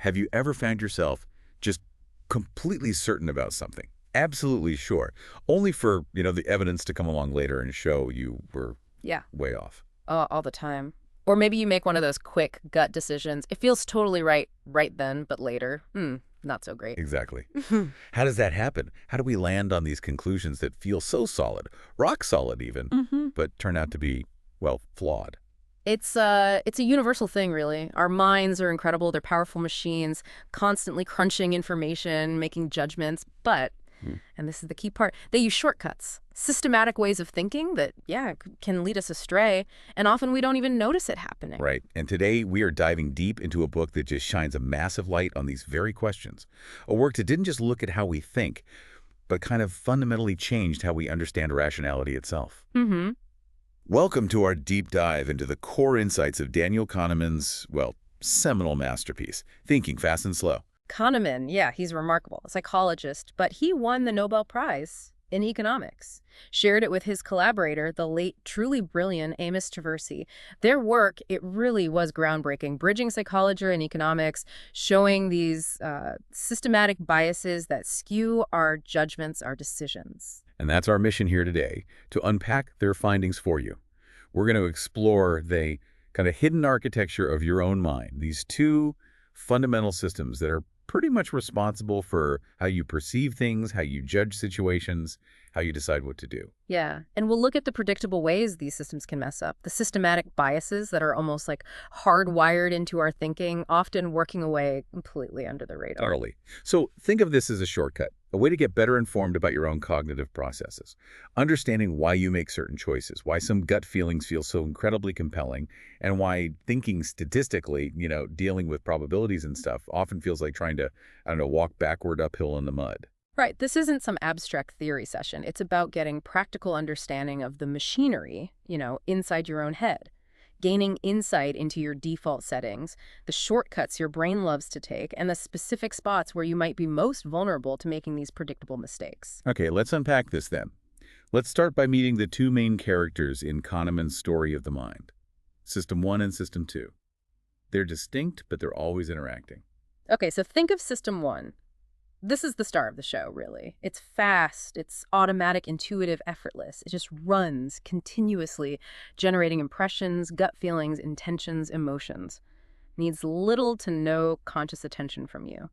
Have you ever found yourself just completely certain about something? Absolutely sure. Only for, the evidence to come along later and show you were Yeah, way off. all the time. Or maybe you make one of those quick gut decisions. It feels totally right then, but later, not so great. Exactly. How does that happen? How do we land on these conclusions that feel so solid, rock solid even, Mm-hmm. but turn out to be, well, flawed? It's a universal thing, really. Our minds are incredible. They're powerful machines, constantly crunching information, making judgments. But, Hmm. and this is the key part, they use shortcuts, systematic ways of thinking that, can lead us astray. And often we don't even notice it happening. Right. And today we are diving deep into a book that just shines a massive light on these very questions. A work that didn't just look at how we think, but kind of fundamentally changed how we understand rationality itself. Mm-hmm. Welcome to our deep dive into the core insights of Daniel Kahneman's, well, seminal masterpiece, Thinking Fast and Slow. Kahneman, yeah, he's remarkable, a psychologist, but he won the Nobel Prize in economics. Shared it with his collaborator, the late, truly brilliant Amos Tversky. Their work, it really was groundbreaking, bridging psychology and economics, showing these systematic biases that skew our judgments, our decisions. And that's our mission here today, to unpack their findings for you. We're going to explore the kind of hidden architecture of your own mind, these two fundamental systems that are pretty much responsible for how you perceive things, how you judge situations, how you decide what to do. Yeah, and we'll look at the predictable ways these systems can mess up, the systematic biases that are almost like hardwired into our thinking, often working away completely under the radar. Totally. So think of this as a shortcut, a way to get better informed about your own cognitive processes, understanding why you make certain choices, why some gut feelings feel so incredibly compelling, and why thinking statistically, dealing with probabilities and stuff often feels like trying to, walk backward uphill in the mud. Right, this isn't some abstract theory session. It's about getting practical understanding of the machinery, inside your own head. Gaining insight into your default settings, the shortcuts your brain loves to take, and the specific spots where you might be most vulnerable to making these predictable mistakes. Okay, let's unpack this then. Let's start by meeting the two main characters in Kahneman's story of the mind, System 1 and System 2. They're distinct, but they're always interacting. Okay, so think of System 1. This is the star of the show, really. It's fast, it's automatic, intuitive, effortless. It just runs continuously, generating impressions, gut feelings, intentions, emotions. Needs little to no conscious attention from you.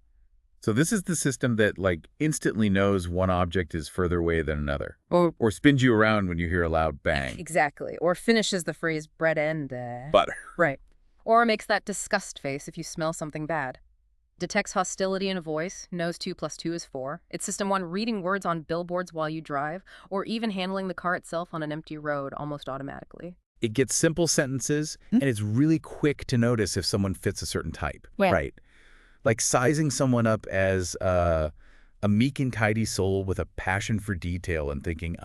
So this is the system that, instantly knows one object is further away than another. Or Or spins you around when you hear a loud bang. exactly. Or finishes the phrase bread and Butter. right. Or makes that disgust face if you smell something bad. Detects hostility in a voice, knows 2 plus 2 is 4. It's System 1 reading words on billboards while you drive, or even handling the car itself on an empty road almost automatically. It gets simple sentences, and it's really quick to notice if someone fits a certain type. Well- Right. Like sizing someone up as a meek and tidy soul with a passion for detail and thinking,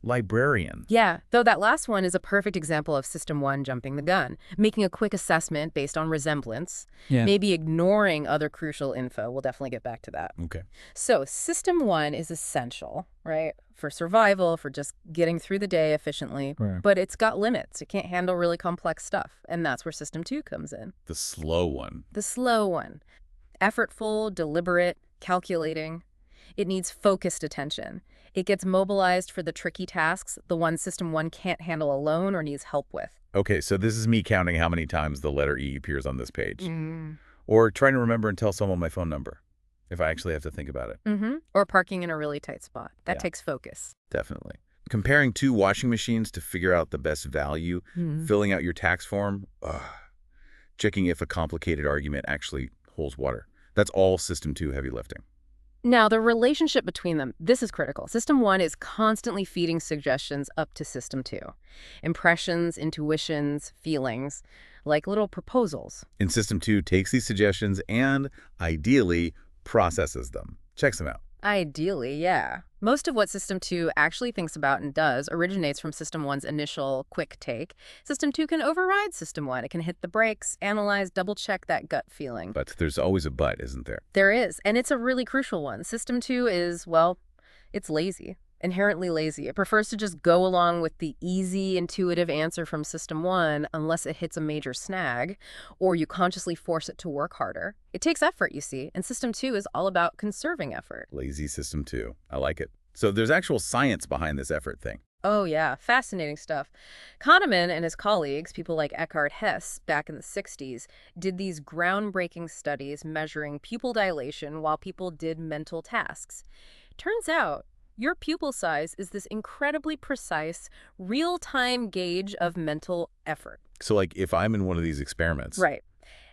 librarian. Yeah, though that last one is a perfect example of System 1 jumping the gun, making a quick assessment based on resemblance, maybe ignoring other crucial info. We'll definitely get back to that. Okay. So System 1 is essential, right, for survival, for just getting through the day efficiently, Right. but it's got limits. It can't handle really complex stuff, and that's where System 2 comes in. The slow one. The slow one. Effortful, deliberate, calculating. It needs focused attention. It gets mobilized for the tricky tasks, the ones System 1 can't handle alone or needs help with. Okay, so this is me counting how many times the letter E appears on this page. Mm. Or trying to remember and tell someone my phone number, if I actually have to think about it. Mm-hmm. Or parking in a really tight spot. That Yeah. takes focus. Definitely. Comparing two washing machines to figure out the best value, filling out your tax form, checking if a complicated argument actually holds water. That's all System 2 heavy lifting. Now, the relationship between them, this is critical. System 1 is constantly feeding suggestions up to System 2. Impressions, intuitions, feelings, like little proposals. And System 2 takes these suggestions and, ideally, processes them. Checks them out. Ideally, yeah. Most of what System 2 actually thinks about and does originates from System 1's initial quick take. System 2 can override System 1. It can hit the brakes, analyze, double-check that gut feeling. But there's always a but, isn't there? There is, and it's a really crucial one. System 2 is, well, it's lazy. inherently lazy. It prefers to just go along with the easy, intuitive answer from System 1 unless it hits a major snag, or you consciously force it to work harder. It takes effort, you see, and System 2 is all about conserving effort. Lazy System 2. I like it. So there's actual science behind this effort thing. Oh, yeah, fascinating stuff. Kahneman and his colleagues, people like Eckhart Hess, back in the 60s, did these groundbreaking studies measuring pupil dilation while people did mental tasks. Turns out, your pupil size is this incredibly precise, real-time gauge of mental effort. So like if I'm in one of these experiments. Right.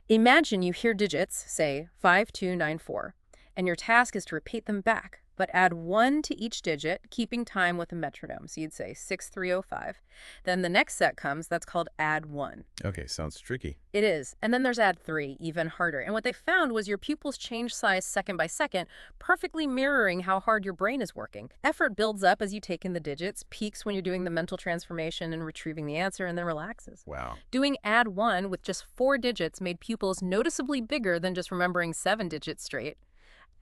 Imagine you hear digits, say 5294, and your task is to repeat them back, but add 1 to each digit, keeping time with a metronome. So you'd say 6305. Then the next set comes, that's called add 1. Okay, sounds tricky. It is. And then there's add 3, even harder. And what they found was your pupils change size second by second, perfectly mirroring how hard your brain is working. Effort builds up as you take in the digits, peaks when you're doing the mental transformation and retrieving the answer, and then relaxes. Wow. Doing add 1 with just 4 digits made pupils noticeably bigger than just remembering 7 digits straight.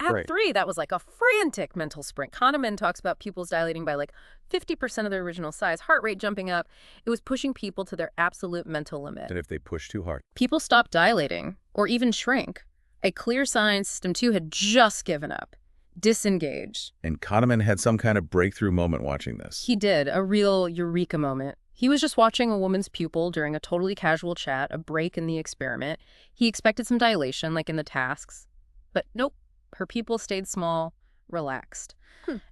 At Right. 3, that was like a frantic mental sprint. Kahneman talks about pupils dilating by like 50% of their original size, heart rate jumping up. It was pushing people to their absolute mental limit. And if they push too hard. People stopped dilating or even shrank. A clear sign System 2 had just given up, disengaged. And Kahneman had some kind of breakthrough moment watching this. He did, a real eureka moment. He was just watching a woman's pupil during a totally casual chat, a break in the experiment. He expected some dilation, like in the tasks. But nope. Her pupil stayed small, relaxed.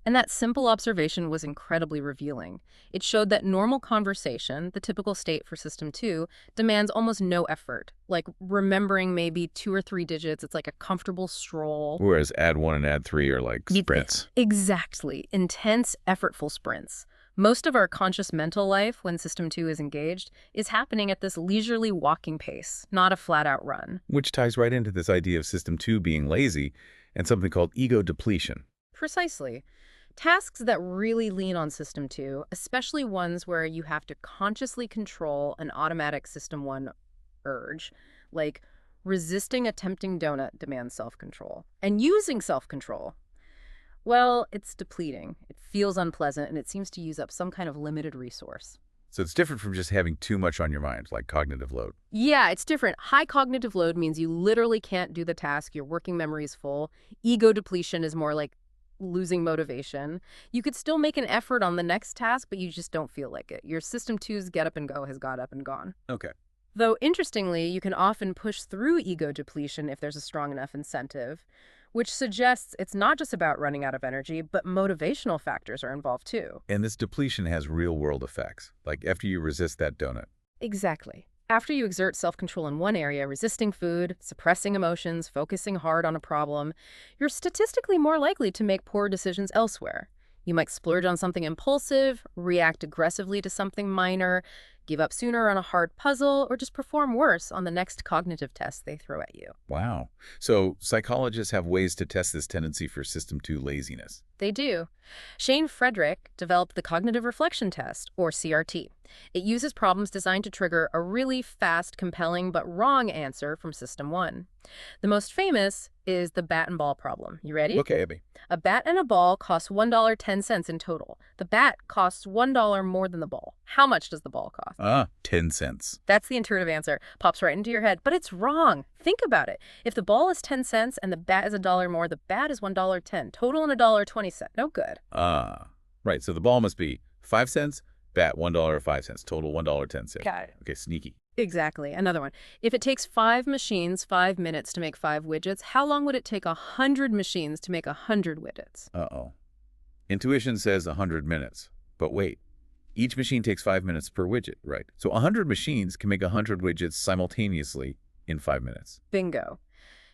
And that simple observation was incredibly revealing. It showed that normal conversation, the typical state for System 2, demands almost no effort. Like remembering maybe 2 or 3 digits, it's like a comfortable stroll. Whereas add 1 and add 3 are like sprints. Exactly. Intense, effortful sprints. Most of our conscious mental life, when System 2 is engaged, is happening at this leisurely walking pace, not a flat-out run. Which ties right into this idea of System 2 being lazy and something called ego depletion. Precisely. Tasks that really lean on System 2, especially ones where you have to consciously control an automatic System 1 urge, like resisting a tempting donut demands self-control, and using self-control. Well, it's depleting. It feels unpleasant, and it seems to use up some kind of limited resource. So it's different from just having too much on your mind, like cognitive load. Yeah, it's different. High cognitive load means you literally can't do the task. Your working memory is full. Ego depletion is more like losing motivation. You could still make an effort on the next task, but you just don't feel like it. Your System 2's get up and go has got up and gone. Okay. Though, interestingly, you can often push through ego depletion if there's a strong enough incentive, which suggests it's not just about running out of energy, but motivational factors are involved too. And this depletion has real-world effects, like after you resist that donut. Exactly. After you exert self-control in one area, resisting food, suppressing emotions, focusing hard on a problem, you're statistically more likely to make poor decisions elsewhere. You might splurge on something impulsive, react aggressively to something minor, give up sooner on a hard puzzle, or just perform worse on the next cognitive test they throw at you. Wow. So psychologists have ways to test this tendency for System 2 laziness. They do. Shane Frederick developed the Cognitive Reflection Test, or CRT. It uses problems designed to trigger a really fast, compelling, but wrong answer from System 1. The most famous is the bat and ball problem. You ready? Okay, Abby. A bat and a ball cost $1.10 in total. The bat costs $1 more than the ball. How much does the ball cost? 10 cents. That's the intuitive answer. Pops right into your head, but it's wrong. Think about it. If the ball is 10 cents and the bat is $1 more, the bat is $1.10. Total and $1.20. No good. Right. So the ball must be 5 cents, bat $1.05. Total $1.10. Got it. Okay, sneaky. Exactly. Another one. If it takes 5 machines 5 minutes to make 5 widgets, how long would it take 100 machines to make 100 widgets? Uh-oh. Intuition says 100 minutes. But wait. Each machine takes 5 minutes per widget, right? So 100 machines can make 100 widgets simultaneously in 5 minutes. Bingo.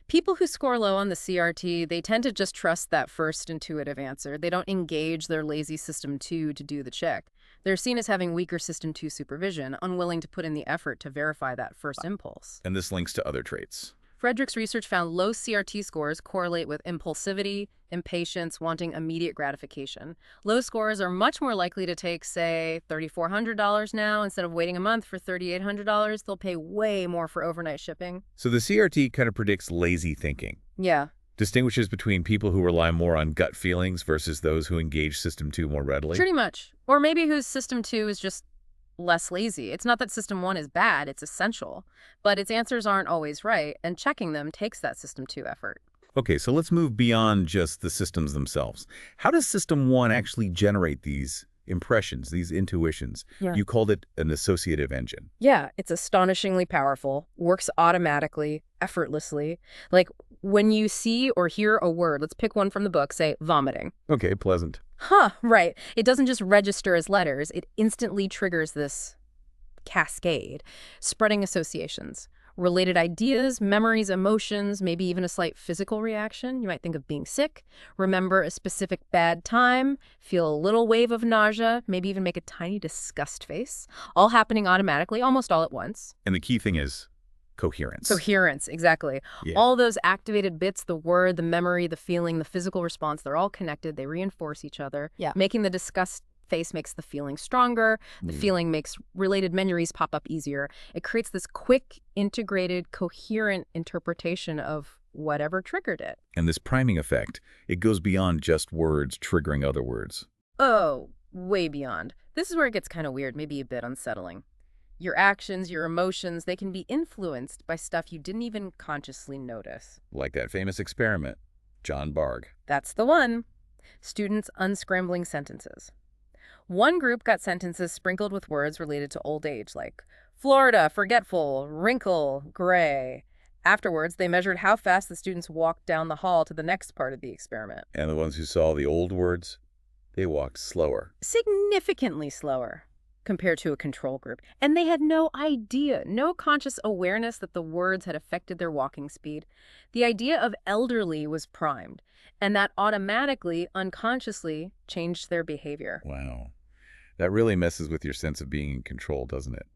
People who score low on the CRT, they tend to just trust that first intuitive answer. They don't engage their lazy System 2 to do the check. They're seen as having weaker System 2 supervision, unwilling to put in the effort to verify that first impulse. And this links to other traits. Frederick's research found low CRT scores correlate with impulsivity, impatience, wanting immediate gratification. Low scores are much more likely to take, say, $3,400 now. Instead of waiting a month for $3,800, they'll pay way more for overnight shipping. So the CRT kind of predicts lazy thinking. Yeah. Distinguishes between people who rely more on gut feelings versus those who engage System 2 more readily? Pretty much. Or maybe whose System 2 is just less lazy. It's not that System 1 is bad, it's essential. But its answers aren't always right, and checking them takes that System 2 effort. Okay, so let's move beyond just the systems themselves. How does System 1 actually generate these impressions, these intuitions? Yeah. You called it an associative engine. Yeah, it's astonishingly powerful, works automatically, effortlessly. Like when you see or hear a word, let's pick one from the book, say vomiting. Okay, pleasant. Right. It doesn't just register as letters, it instantly triggers this cascade, spreading associations. Related ideas, memories, emotions, maybe even a slight physical reaction. You might think of being sick, remember a specific bad time, feel a little wave of nausea, maybe even make a tiny disgust face, all happening automatically, almost all at once. And the key thing is coherence. Coherence, exactly. Yeah. All those activated bits, the word, the memory, the feeling, the physical response, they're all connected. They reinforce each other. Yeah. Making the disgust face makes the feeling stronger. The feeling makes related memories pop up easier. It creates this quick, integrated, coherent interpretation of whatever triggered it. And this priming effect, it goes beyond just words triggering other words. Oh, way beyond. This is where it gets kind of weird, maybe a bit unsettling. Your actions, your emotions, they can be influenced by stuff you didn't even consciously notice. Like that famous experiment, John Barg. That's the one. Students unscrambling sentences. One group got sentences sprinkled with words related to old age, like Florida, forgetful, wrinkle, gray. Afterwards, they measured how fast the students walked down the hall to the next part of the experiment. And the ones who saw the old words, they walked slower. Significantly slower compared to a control group. And they had no idea, no conscious awareness that the words had affected their walking speed. The idea of elderly was primed, and that automatically, unconsciously, changed their behavior. Wow. That really messes with your sense of being in control, doesn't it?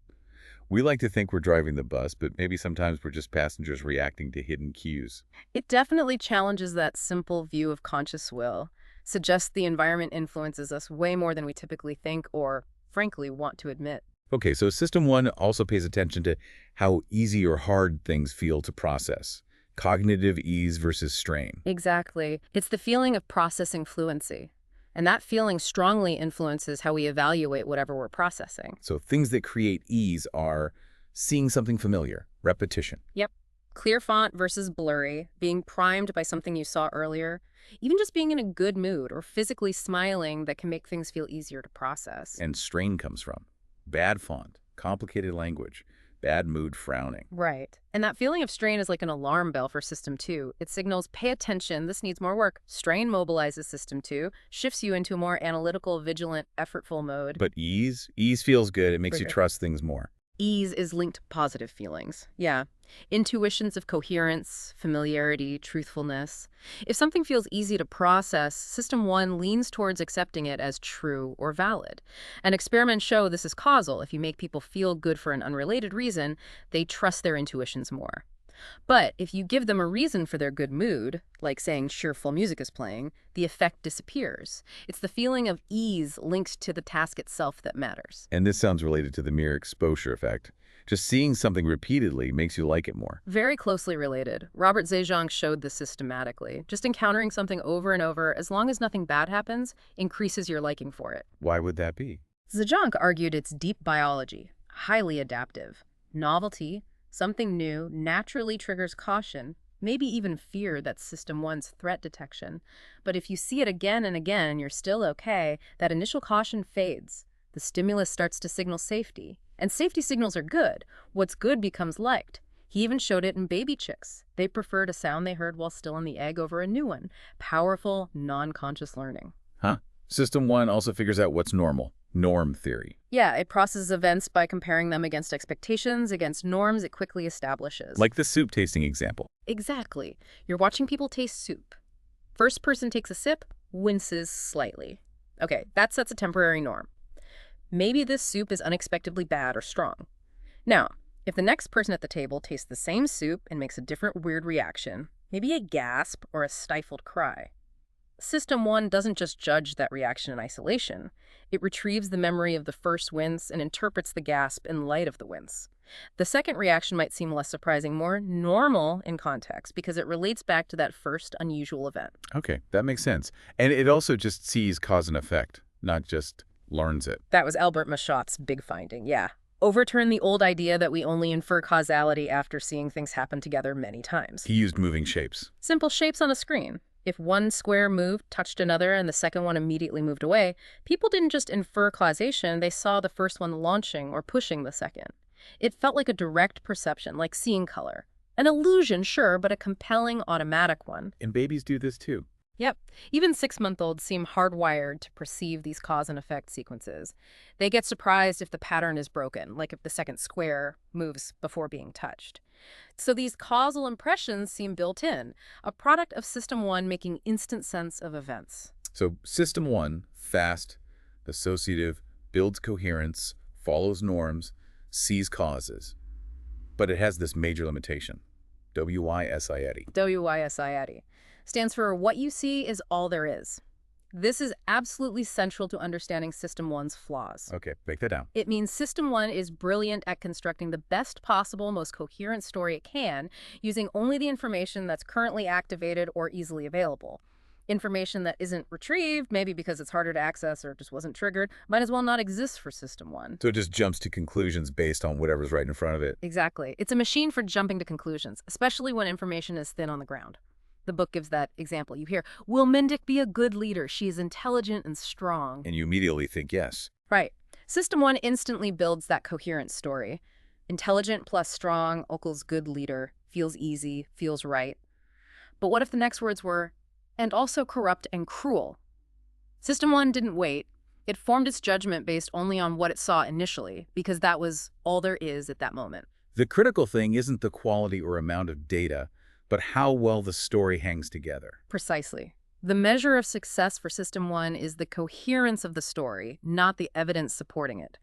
We like to think we're driving the bus, but maybe sometimes we're just passengers reacting to hidden cues. It definitely challenges that simple view of conscious will, suggests the environment influences us way more than we typically think or, frankly, want to admit. Okay, so System 1 also pays attention to how easy or hard things feel to process. Cognitive ease versus strain. Exactly. It's the feeling of processing fluency. And that feeling strongly influences how we evaluate whatever we're processing. So things that create ease are seeing something familiar, repetition. Yep. Clear font versus blurry, being primed by something you saw earlier, even just being in a good mood or physically smiling that can make things feel easier to process. And strain comes from bad font, complicated language, bad mood, frowning. Right. And that feeling of strain is like an alarm bell for System 2. It signals, pay attention, this needs more work. Strain mobilizes System 2, shifts you into a more analytical, vigilant, effortful mode. But ease feels good. It makes you Rigor. trust things more. Ease is linked to positive feelings. Yeah. Intuitions of coherence, familiarity, truthfulness. If something feels easy to process, System 1 leans towards accepting it as true or valid. And experiments show this is causal. If you make people feel good for an unrelated reason, they trust their intuitions more. But if you give them a reason for their good mood, like saying cheerful music is playing, the effect disappears. It's the feeling of ease linked to the task itself that matters. And this sounds related to the mere exposure effect. Just seeing something repeatedly makes you like it more. Very closely related. Robert Zhejiang showed this systematically. Just encountering something over and over, as long as nothing bad happens, increases your liking for it. Why would that be? Zhejiang argued it's deep biology, highly adaptive. Novelty, something new, naturally triggers caution, maybe even fear. That's System 1's threat detection. But if you see it again and again and you're still okay, that initial caution fades. The stimulus starts to signal safety. And safety signals are good. What's good becomes liked. He even showed it in baby chicks. They preferred a sound they heard while still in the egg over a new one. Powerful, non-conscious learning. Huh? System 1 also figures out what's normal. Norm theory. Yeah, it processes events by comparing them against expectations, against norms it quickly establishes. Like the soup tasting example. Exactly. You're watching people taste soup. First person takes a sip, winces slightly. Okay, that sets a temporary norm. Maybe this soup is unexpectedly bad or strong. Now, if the next person at the table tastes the same soup and makes a different weird reaction, maybe a gasp or a stifled cry, System 1 doesn't just judge that reaction in isolation. It retrieves the memory of the first wince and interprets the gasp in light of the wince. The second reaction might seem less surprising, more normal in context, because it relates back to that first unusual event. Okay, that makes sense. And it also just sees cause and effect, not just learns it. That was Albert Machot's big finding, yeah. Overturn the old idea that we only infer causality after seeing things happen together many times. He used moving shapes. Simple shapes on a screen. If one square moved, touched another, and the second one immediately moved away, people didn't just infer causation, they saw the first one launching or pushing the second. It felt like a direct perception, like seeing color. An illusion, sure, but a compelling, automatic one. And babies do this too. Yep. Even 6-month-olds seem hardwired to perceive these cause and effect sequences. They get surprised if the pattern is broken, like if the second square moves before being touched. So these causal impressions seem built in, a product of System 1 making instant sense of events. So System 1, fast, associative, builds coherence, follows norms, sees causes. But it has this major limitation. WYSIETI. WYSIETI stands for what you see is all there is. This is absolutely central to understanding System 1's flaws. Okay, break that down. It means System 1 is brilliant at constructing the best possible, most coherent story it can, using only the information that's currently activated or easily available. Information that isn't retrieved, maybe because it's harder to access or just wasn't triggered, might as well not exist for System 1. So it just jumps to conclusions based on whatever's right in front of it. Exactly. It's a machine for jumping to conclusions, especially when information is thin on the ground. The book gives that example. You hear, will Mindic be a good leader? She is intelligent and strong. And you immediately think yes. Right. System 1 instantly builds that coherent story. Intelligent plus strong equals good leader, feels easy, feels right. But what if the next words were, and also corrupt and cruel? System 1 didn't wait. It formed its judgment based only on what it saw initially, because that was all there is at that moment. The critical thing isn't the quality or amount of data, but how well the story hangs together. Precisely. The measure of success for System 1 is the coherence of the story, not the evidence supporting it.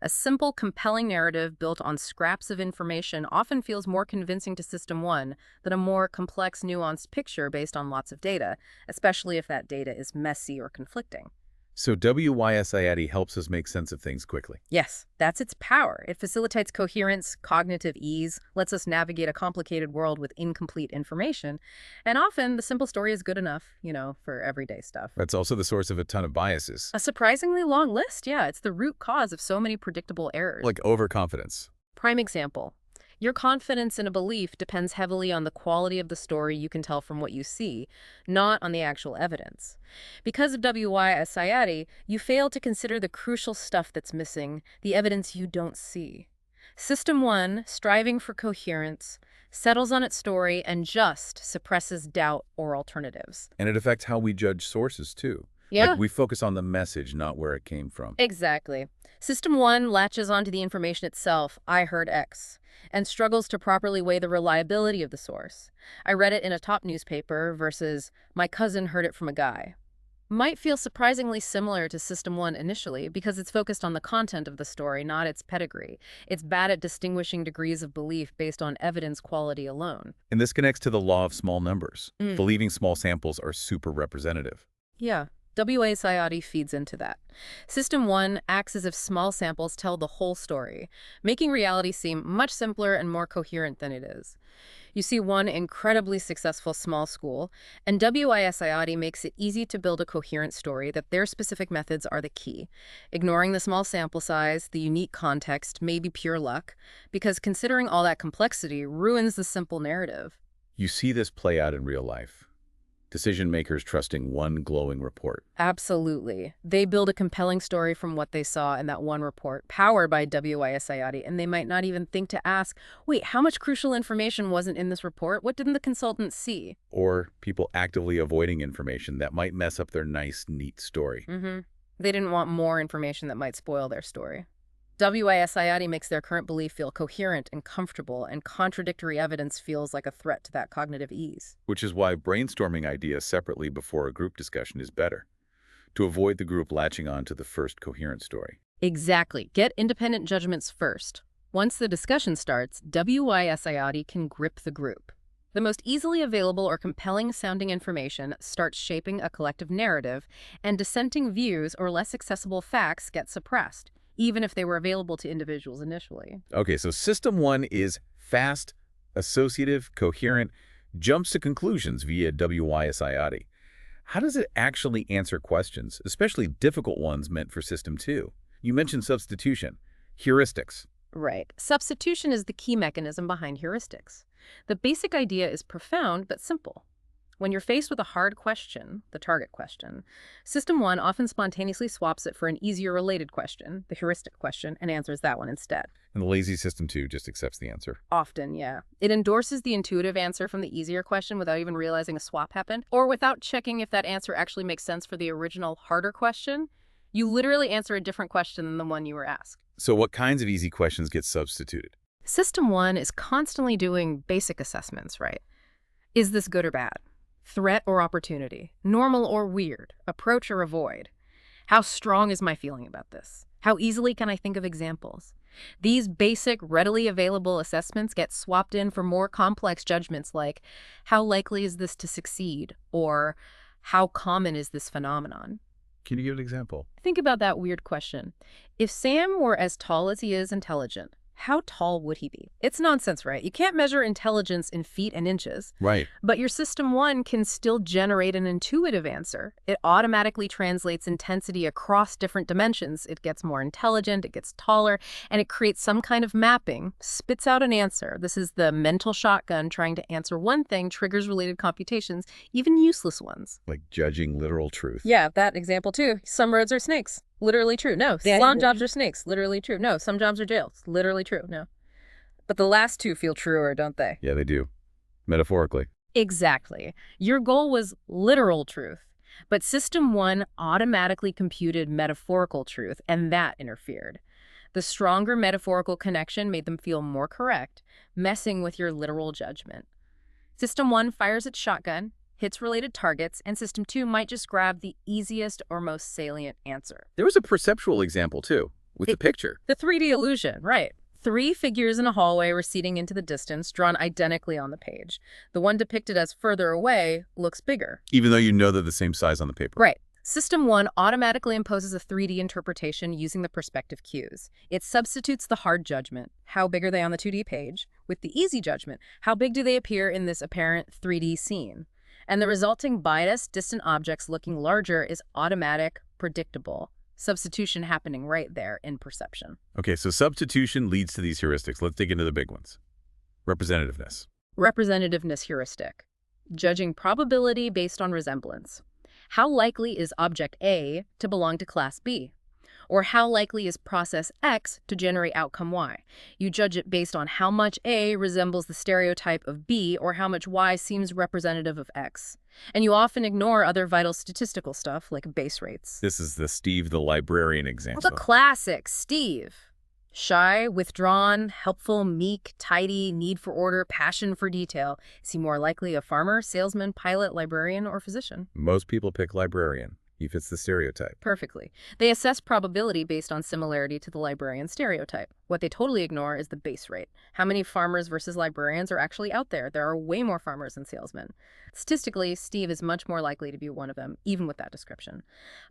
A simple, compelling narrative built on scraps of information often feels more convincing to System 1 than a more complex, nuanced picture based on lots of data, especially if that data is messy or conflicting. So WYSIETI helps us make sense of things quickly. Yes, that's its power. It facilitates coherence, cognitive ease, lets us navigate a complicated world with incomplete information, and often the simple story is good enough, for everyday stuff. That's also the source of a ton of biases. A surprisingly long list, yeah. It's the root cause of so many predictable errors. Like overconfidence. Prime example. Your confidence in a belief depends heavily on the quality of the story you can tell from what you see, not on the actual evidence. Because of WYSIETI, you fail to consider the crucial stuff that's missing, the evidence you don't see. System 1, striving for coherence, settles on its story and just suppresses doubt or alternatives. And it affects how we judge sources, too. Yeah. Like we focus on the message, not where it came from. Exactly. System 1 latches onto the information itself, I heard X, and struggles to properly weigh the reliability of the source. I read it in a top newspaper versus my cousin heard it from a guy. Might feel surprisingly similar to System 1 initially because it's focused on the content of the story, not its pedigree. It's bad at distinguishing degrees of belief based on evidence quality alone. And this connects to the law of small numbers. Believing small samples are super representative. Yeah. WYSIETI feeds into that. System 1 acts as if small samples tell the whole story, making reality seem much simpler and more coherent than it is. You see one incredibly successful small school, and WYSIETI makes it easy to build a coherent story that their specific methods are the key, ignoring the small sample size, the unique context, maybe pure luck, because considering all that complexity ruins the simple narrative. You see this play out in real life. Decision makers trusting one glowing report. Absolutely. They build a compelling story from what they saw in that one report, powered by WYSIETI, and they might not even think to ask, wait, how much crucial information wasn't in this report? What didn't the consultant see? Or people actively avoiding information that might mess up their nice, neat story. They didn't want more information that might spoil their story. WYSIETI makes their current belief feel coherent and comfortable, and contradictory evidence feels like a threat to that cognitive ease. Which is why brainstorming ideas separately before a group discussion is better, to avoid the group latching on to the first coherent story. Exactly. Get independent judgments first. Once the discussion starts, WYSIETI can grip the group. The most easily available or compelling sounding information starts shaping a collective narrative, and dissenting views or less accessible facts get suppressed. even if they were available to individuals initially. Okay, so System 1 is fast, associative, coherent, jumps to conclusions via WYSIAD. How does it actually answer questions, especially difficult ones meant for System 2? You mentioned substitution, heuristics. Right. Substitution is the key mechanism behind heuristics. The basic idea is profound but simple. When you're faced with a hard question, the target question, System 1 often spontaneously swaps it for an easier related question, the heuristic question, and answers that one instead. And the lazy System 2 just accepts the answer. Often, yeah. It endorses the intuitive answer from the easier question without even realizing a swap happened, or without checking if that answer actually makes sense for the original harder question. You literally answer a different question than the one you were asked. So what kinds of easy questions get substituted? System 1 is constantly doing basic assessments, right? Is this good or bad? Threat or opportunity? Normal or weird? Approach or avoid? How strong is my feeling about this? How easily can I think of examples? These basic, readily available assessments get swapped in for more complex judgments like, how likely is this to succeed? Or, how common is this phenomenon? Can you give an example? Think about that weird question. If Sam were as tall as he is intelligent, how tall would he be? It's nonsense, right? You can't measure intelligence in feet and inches. Right. But your System 1 can still generate an intuitive answer. It automatically translates intensity across different dimensions. It gets more intelligent, it gets taller, and it creates some kind of mapping, spits out an answer. This is the mental shotgun trying to answer one thing, triggers related computations, even useless ones. Like judging literal truth. Yeah, that example too. Some roads are snakes. Literally true. No. Some jobs are snakes. Literally true. No. Some jobs are jails. Literally true. No. But the last two feel truer, don't they? Yeah, they do. Metaphorically. Exactly. Your goal was literal truth, but System 1 automatically computed metaphorical truth, and that interfered. The stronger metaphorical connection made them feel more correct, messing with your literal judgment. System 1 fires its shotgun, hits related targets, and System 2 might just grab the easiest or most salient answer. There was a perceptual example, too, with the picture. The 3D illusion, right. 3 figures in a hallway receding into the distance, drawn identically on the page. The one depicted as further away looks bigger. Even though you know they're the same size on the paper. Right. System 1 automatically imposes a 3D interpretation using the perspective cues. It substitutes the hard judgment, how big are they on the 2D page, with the easy judgment, how big do they appear in this apparent 3D scene. And the resulting bias, distant objects looking larger, is automatic, predictable. Substitution happening right there in perception. Okay, so substitution leads to these heuristics. Let's dig into the big ones. Representativeness. Representativeness heuristic. Judging probability based on resemblance. How likely is object A to belong to class B? Or how likely is process X to generate outcome Y? You judge it based on how much A resembles the stereotype of B or how much Y seems representative of X. And you often ignore other vital statistical stuff like base rates. This is the Steve the librarian example. The classic Steve. Shy, withdrawn, helpful, meek, tidy, need for order, passion for detail. Is he more likely a farmer, salesman, pilot, librarian, or physician? Most people pick librarian. He fits the stereotype. Perfectly. They assess probability based on similarity to the librarian stereotype. What they totally ignore is the base rate. How many farmers versus librarians are actually out there? There are way more farmers than salesmen. Statistically, Steve is much more likely to be one of them, even with that description.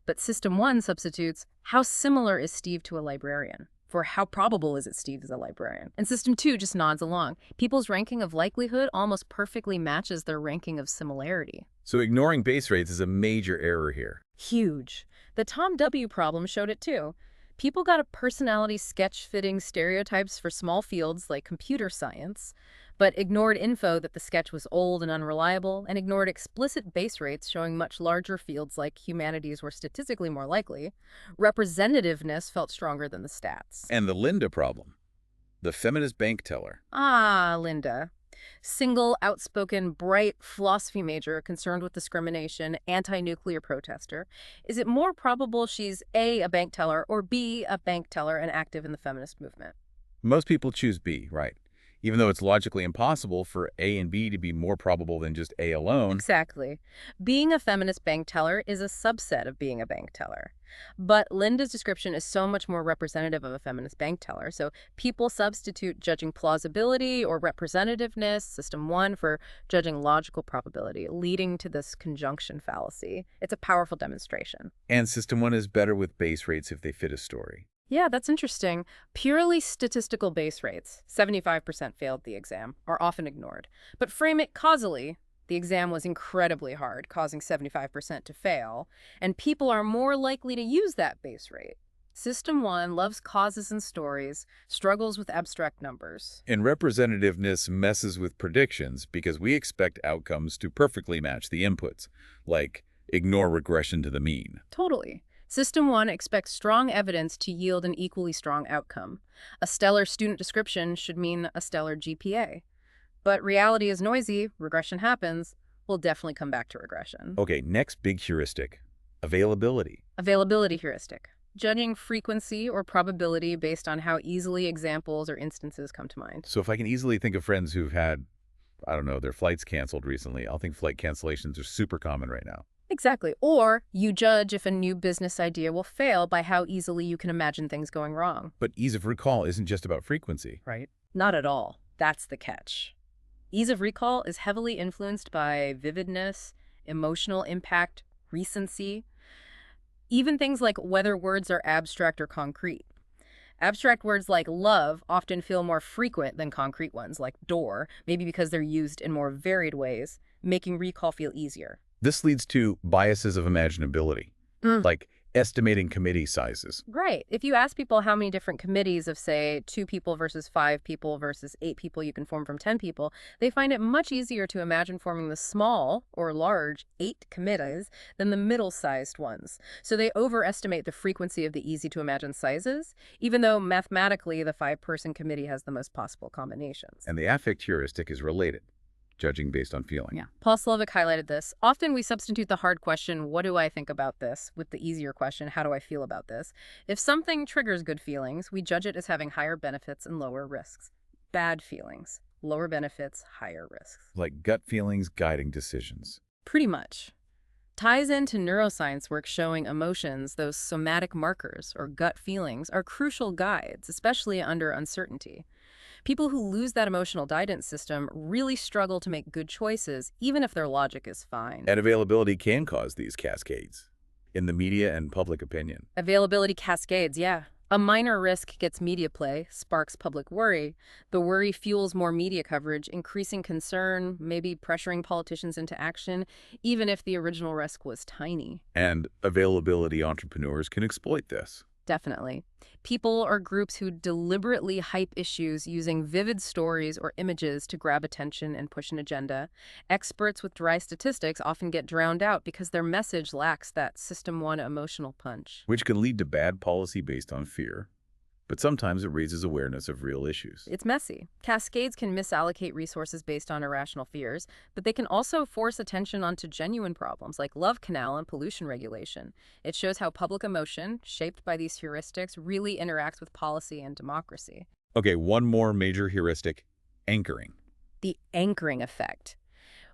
But System 1 substitutes, how similar is Steve to a librarian? For how probable is it Steve is a librarian? And System 2 just nods along. People's ranking of likelihood almost perfectly matches their ranking of similarity. So ignoring base rates is a major error here. Huge. The Tom W. problem showed it too. People got a personality sketch fitting stereotypes for small fields like computer science, but ignored info that the sketch was old and unreliable, and ignored explicit base rates showing much larger fields like humanities were statistically more likely. Representativeness felt stronger than the stats. And the Linda problem. The feminist bank teller. Ah, Linda. Single, outspoken, bright philosophy major concerned with discrimination, anti-nuclear protester. Is it more probable she's A, a bank teller, or B, a bank teller and active in the feminist movement? Most people choose B, right? Even though it's logically impossible for A and B to be more probable than just A alone. Exactly. Being a feminist bank teller is a subset of being a bank teller. But Linda's description is so much more representative of a feminist bank teller, so people substitute judging plausibility or representativeness, System 1, for judging logical probability, leading to this conjunction fallacy. It's a powerful demonstration. And System 1 is better with base rates if they fit a story. Yeah, that's interesting. Purely statistical base rates, 75% failed the exam, are often ignored. But frame it causally. The exam was incredibly hard, causing 75% to fail, and people are more likely to use that base rate. System 1 loves causes and stories, struggles with abstract numbers. And representativeness messes with predictions because we expect outcomes to perfectly match the inputs, like ignore regression to the mean. Totally. System 1 expects strong evidence to yield an equally strong outcome. A stellar student description should mean a stellar GPA. But reality is noisy, regression happens. We'll definitely come back to regression. Okay, next big heuristic, availability. Availability heuristic. Judging frequency or probability based on how easily examples or instances come to mind. So if I can easily think of friends who've had, I don't know, their flights canceled recently, I'll think flight cancellations are super common right now. Exactly. Or you judge if a new business idea will fail by how easily you can imagine things going wrong. But ease of recall isn't just about frequency. Right? Not at all. That's the catch. Ease of recall is heavily influenced by vividness, emotional impact, recency, even things like whether words are abstract or concrete. Abstract words like love often feel more frequent than concrete ones like door, maybe because they're used in more varied ways, making recall feel easier. This leads to biases of imaginability, like estimating committee sizes. Right. If you ask people how many different committees of, say, 2 people versus 5 people versus 8 people you can form from 10 people, they find it much easier to imagine forming the small or large 8 committees than the middle-sized ones. So they overestimate the frequency of the easy-to-imagine sizes, even though mathematically the 5-person committee has the most possible combinations. And the affect heuristic is related, judging based on feeling. Yeah. Paul Slovic highlighted this. Often we substitute the hard question, what do I think about this, with the easier question, how do I feel about this? If something triggers good feelings, we judge it as having higher benefits and lower risks. Bad feelings, lower benefits, higher risks. Like gut feelings guiding decisions. Pretty much. Ties into neuroscience work showing emotions, those somatic markers or gut feelings, are crucial guides, especially under uncertainty. People who lose that emotional guidance system really struggle to make good choices, even if their logic is fine. And availability can cause these cascades in the media and public opinion. Availability cascades, yeah. A minor risk gets media play, sparks public worry. The worry fuels more media coverage, increasing concern, maybe pressuring politicians into action, even if the original risk was tiny. And availability entrepreneurs can exploit this. Definitely. People or groups who deliberately hype issues using vivid stories or images to grab attention and push an agenda. Experts with dry statistics often get drowned out because their message lacks that System 1 emotional punch. Which can lead to bad policy based on fear. But sometimes it raises awareness of real issues. It's messy. Cascades can misallocate resources based on irrational fears, but they can also force attention onto genuine problems like love canal and pollution regulation. It shows how public emotion, shaped by these heuristics, really interacts with policy and democracy. Okay, one more major heuristic, anchoring. The anchoring effect.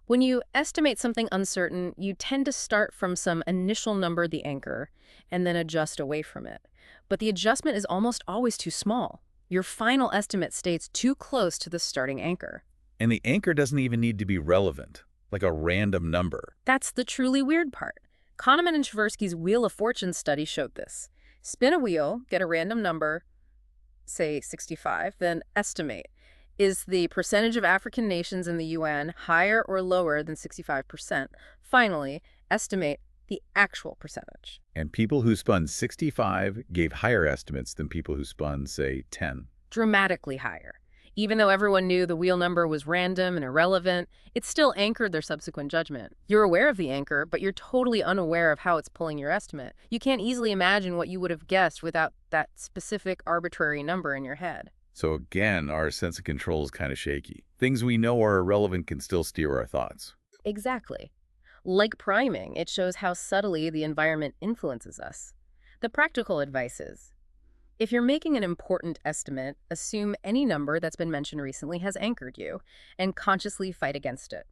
When you estimate something uncertain, you tend to start from some initial number, the anchor, and then adjust away from it. But the adjustment is almost always too small. Your final estimate stays too close to the starting anchor. And the anchor doesn't even need to be relevant, like a random number. That's the truly weird part. Kahneman and Tversky's Wheel of Fortune study showed this. Spin a wheel, get a random number, say 65, then estimate. Is the percentage of African nations in the UN higher or lower than 65%? Finally, estimate the actual percentage. And people who spun 65 gave higher estimates than people who spun, say, 10. Dramatically higher. Even though everyone knew the wheel number was random and irrelevant, it still anchored their subsequent judgment. You're aware of the anchor, but you're totally unaware of how it's pulling your estimate. You can't easily imagine what you would have guessed without that specific arbitrary number in your head. So again, our sense of control is kind of shaky. Things we know are irrelevant can still steer our thoughts. Exactly. Like priming, it shows how subtly the environment influences us. The practical advice is, if you're making an important estimate, assume any number that's been mentioned recently has anchored you, and consciously fight against it.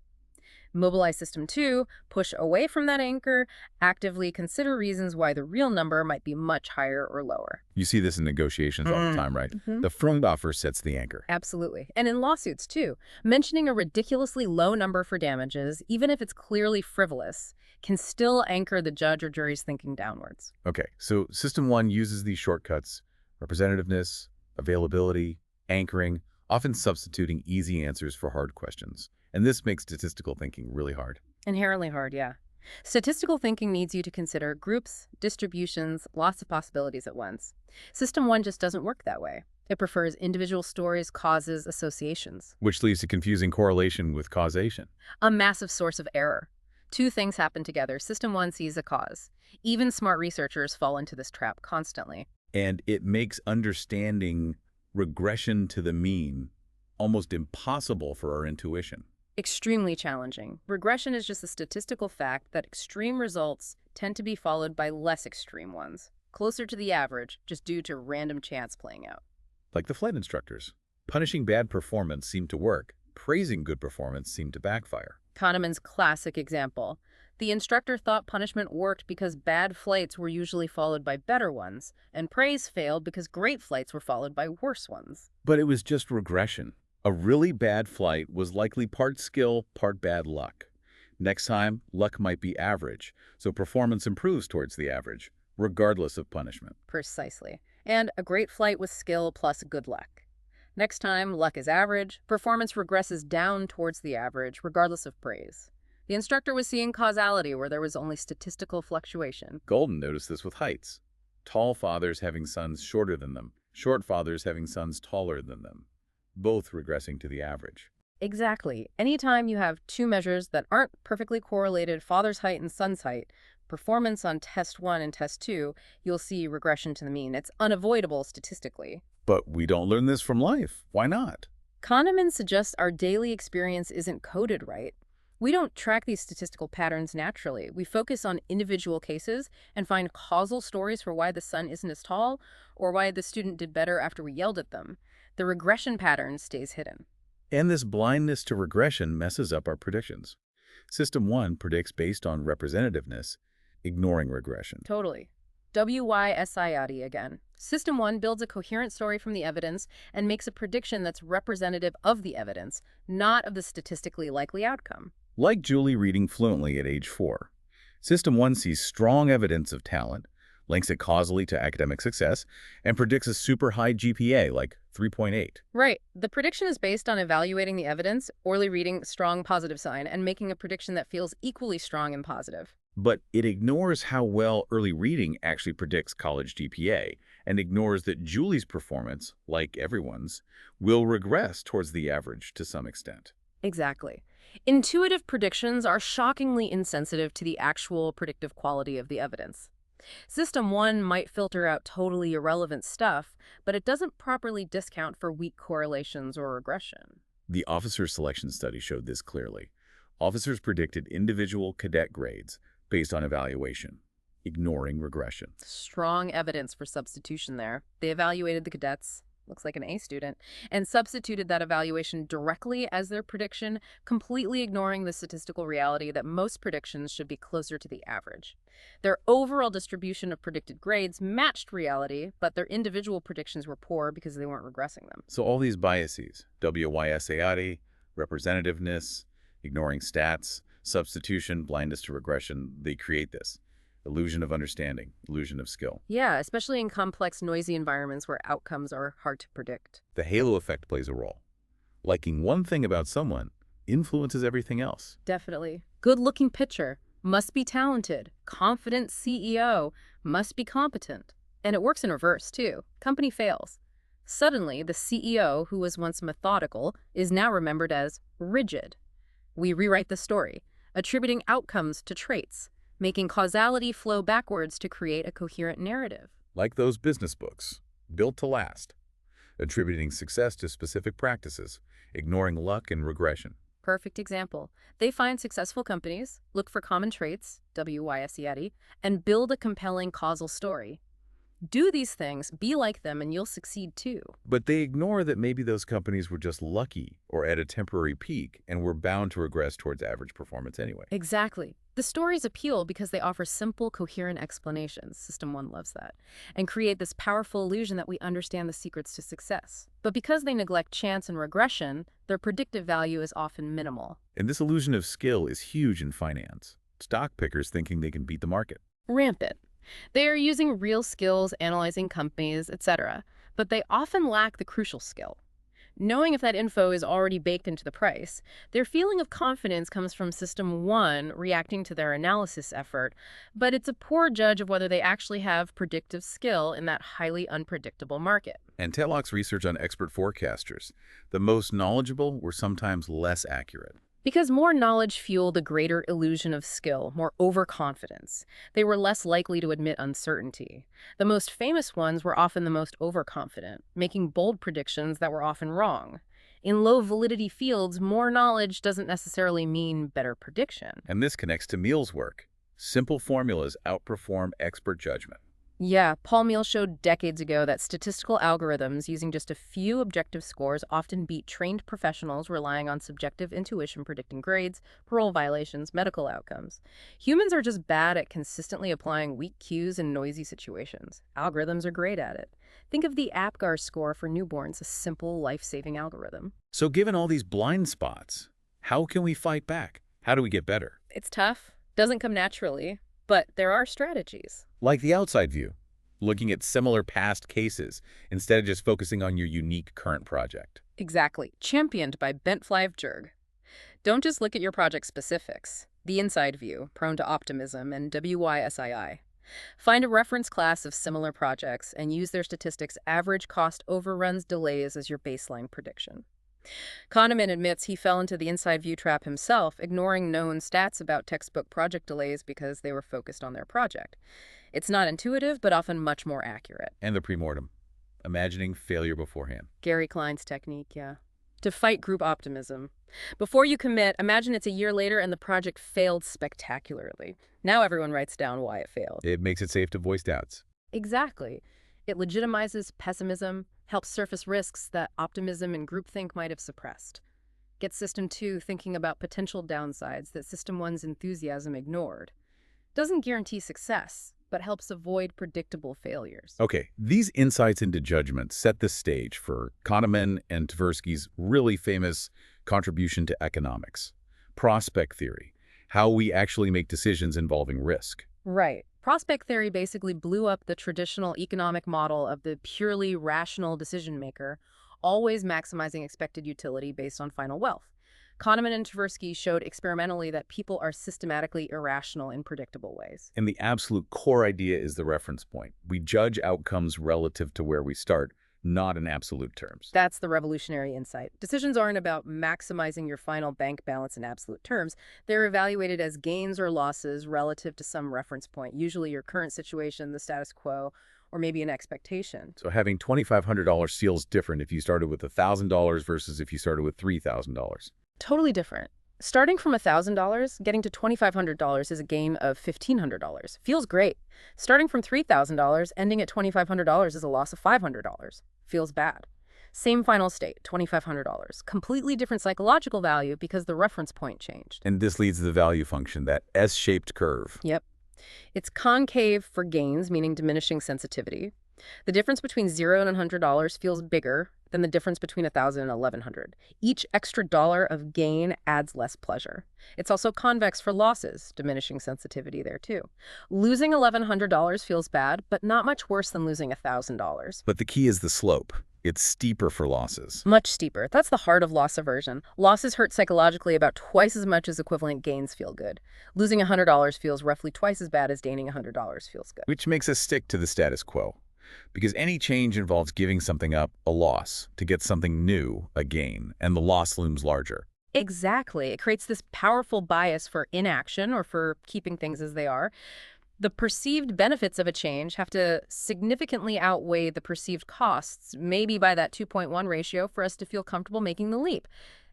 Mobilize System 2, push away from that anchor, actively consider reasons why the real number might be much higher or lower. You see this in negotiations all the time, right? The front offer sets the anchor. Absolutely. And in lawsuits, too. Mentioning a ridiculously low number for damages, even if it's clearly frivolous, can still anchor the judge or jury's thinking downwards. Okay, so System 1 uses these shortcuts, Representativeness, availability, anchoring, often substituting easy answers for hard questions. And this makes statistical thinking really hard. Inherently hard, yeah. Statistical thinking needs you to consider groups, distributions, lots of possibilities at once. System 1 just doesn't work that way. It prefers individual stories, causes, associations. Which leads to confusing correlation with causation. A massive source of error. Two things happen together. System 1 sees a cause. Even smart researchers fall into this trap constantly. And it makes understanding regression to the mean almost impossible for our intuition. Extremely challenging. Regression is just a statistical fact that extreme results tend to be followed by less extreme ones, closer to the average, just due to random chance playing out. Like the flight instructors. Punishing bad performance seemed to work. Praising good performance seemed to backfire. Kahneman's classic example. The instructor thought punishment worked because bad flights were usually followed by better ones, and praise failed because great flights were followed by worse ones. But it was just regression. A really bad flight was likely part skill, part bad luck. Next time, luck might be average, so performance improves towards the average, regardless of punishment. Precisely. And a great flight was skill plus good luck. Next time, luck is average, performance regresses down towards the average, regardless of praise. The instructor was seeing causality where there was only statistical fluctuation. Golden noticed this with heights. Tall fathers having sons shorter than them, short fathers having sons taller than them, both regressing to the average. Exactly. Anytime you have two measures that aren't perfectly correlated, father's height and son's height, performance on test 1 and test 2, you'll see regression to the mean. It's unavoidable statistically. But we don't learn this from life. Why not? Kahneman suggests our daily experience isn't coded right. We don't track these statistical patterns naturally. We focus on individual cases and find causal stories for why the son isn't as tall or why the student did better after we yelled at them. The regression pattern stays hidden. And this blindness to regression messes up our predictions. System 1 predicts based on representativeness, ignoring regression. Totally. WYSIAD again. System 1 builds a coherent story from the evidence and makes a prediction that's representative of the evidence, not of the statistically likely outcome. Like Julie reading fluently at age 4. System 1 sees strong evidence of talent, links it causally to academic success, and predicts a super high GPA, like 3.8. Right. The prediction is based on evaluating the evidence, orally reading strong positive sign, and making a prediction that feels equally strong and positive. But it ignores how well early reading actually predicts college GPA, and ignores that Julie's performance, like everyone's, will regress towards the average to some extent. Exactly. Intuitive predictions are shockingly insensitive to the actual predictive quality of the evidence. System 1 might filter out totally irrelevant stuff, but it doesn't properly discount for weak correlations or regression. The officer selection study showed this clearly. Officers predicted individual cadet grades based on evaluation, ignoring regression. Strong evidence for substitution there. They evaluated the cadets, looks like an A student, and substituted that evaluation directly as their prediction, completely ignoring the statistical reality that most predictions should be closer to the average. Their overall distribution of predicted grades matched reality, but their individual predictions were poor because they weren't regressing them. So all these biases, WYSIAD, representativeness, ignoring stats, substitution, blindness to regression, they create this illusion of understanding, illusion of skill. Yeah, especially in complex, noisy environments where outcomes are hard to predict. The halo effect plays a role. Liking one thing about someone influences everything else. Definitely. Good-looking picture. Must be talented. Confident CEO. Must be competent. And it works in reverse, too. Company fails. Suddenly, the CEO, who was once methodical, is now remembered as rigid. We rewrite the story, attributing outcomes to traits, making causality flow backwards to create a coherent narrative. Like those business books, built to last, attributing success to specific practices, ignoring luck and regression. Perfect example. They find successful companies, look for common traits, WYSIAD, and build a compelling causal story. Do these things, be like them, and you'll succeed too. But they ignore that maybe those companies were just lucky or at a temporary peak and were bound to regress towards average performance anyway. Exactly. The stories appeal because they offer simple, coherent explanations, System 1 loves that, and create this powerful illusion that we understand the secrets to success. But because they neglect chance and regression, their predictive value is often minimal. And this illusion of skill is huge in finance. Stock pickers thinking they can beat the market. Rampant. They are using real skills, analyzing companies, etc. but they often lack the crucial skill. Knowing if that info is already baked into the price, their feeling of confidence comes from System 1 reacting to their analysis effort, but it's a poor judge of whether they actually have predictive skill in that highly unpredictable market. And Tellock's research on expert forecasters, the most knowledgeable were sometimes less accurate. Because more knowledge fueled a greater illusion of skill, more overconfidence. They were less likely to admit uncertainty. The most famous ones were often the most overconfident, making bold predictions that were often wrong. In low-validity fields, more knowledge doesn't necessarily mean better prediction. And this connects to Meal's work. Simple formulas outperform expert judgment. Yeah, Paul Meehl showed decades ago that statistical algorithms using just a few objective scores often beat trained professionals relying on subjective intuition predicting grades, parole violations, medical outcomes. Humans are just bad at consistently applying weak cues in noisy situations. Algorithms are great at it. Think of the APGAR score for newborns, a simple, life-saving algorithm. So given all these blind spots, how can we fight back? How do we get better? It's tough, doesn't come naturally, but there are strategies. Like the outside view, looking at similar past cases instead of just focusing on your unique current project. Exactly. Championed by Bentfly Jurg. Don't just look at your project specifics. The inside view, prone to optimism, and WYSII. Find a reference class of similar projects and use their statistics average cost overruns delays as your baseline prediction. Kahneman admits he fell into the inside view trap himself, ignoring known stats about textbook project delays because they were focused on their project. It's not intuitive, but often much more accurate. And the premortem, imagining failure beforehand. Gary Klein's technique, yeah. To fight group optimism. Before you commit, imagine it's a year later and the project failed spectacularly. Now everyone writes down why it failed. It makes it safe to voice doubts. Exactly. It legitimizes pessimism, helps surface risks that optimism and groupthink might have suppressed. Gets System 2 thinking about potential downsides that System 1's enthusiasm ignored. Doesn't guarantee success, but helps avoid predictable failures. Okay, these insights into judgment set the stage for Kahneman and Tversky's really famous contribution to economics. Prospect theory, how we actually make decisions involving risk. Right. Prospect theory basically blew up the traditional economic model of the purely rational decision maker, always maximizing expected utility based on final wealth. Kahneman and Tversky showed experimentally that people are systematically irrational in predictable ways. And the absolute core idea is the reference point. We judge outcomes relative to where we start, not in absolute terms. That's the revolutionary insight. Decisions aren't about maximizing your final bank balance in absolute terms. They're evaluated as gains or losses relative to some reference point, usually your current situation, the status quo, or maybe an expectation. So having $2,500 feels different if you started with $1,000 versus if you started with $3,000. Totally different. Starting from $1,000, getting to $2,500 is a gain of $1,500. Feels great. Starting from $3,000, ending at $2,500 is a loss of $500. Feels bad. Same final state, $2,500. Completely different psychological value because the reference point changed. And this leads to the value function, that S-shaped curve. Yep. It's concave for gains, meaning diminishing sensitivity. The difference between $0 and $100 feels bigger than the difference between $1,000 and $1,100. Each extra dollar of gain adds less pleasure. It's also convex for losses, diminishing sensitivity there too. Losing $1,100 feels bad, but not much worse than losing $1,000. But the key is the slope. It's steeper for losses. Much steeper. That's the heart of loss aversion. Losses hurt psychologically about twice as much as equivalent gains feel good. Losing $100 feels roughly twice as bad as gaining $100 feels good. Which makes us stick to the status quo. Because any change involves giving something up, a loss, to get something new, a gain, and the loss looms larger. Exactly. It creates this powerful bias for inaction or for keeping things as they are. The perceived benefits of a change have to significantly outweigh the perceived costs, maybe by that 2.1 ratio, for us to feel comfortable making the leap.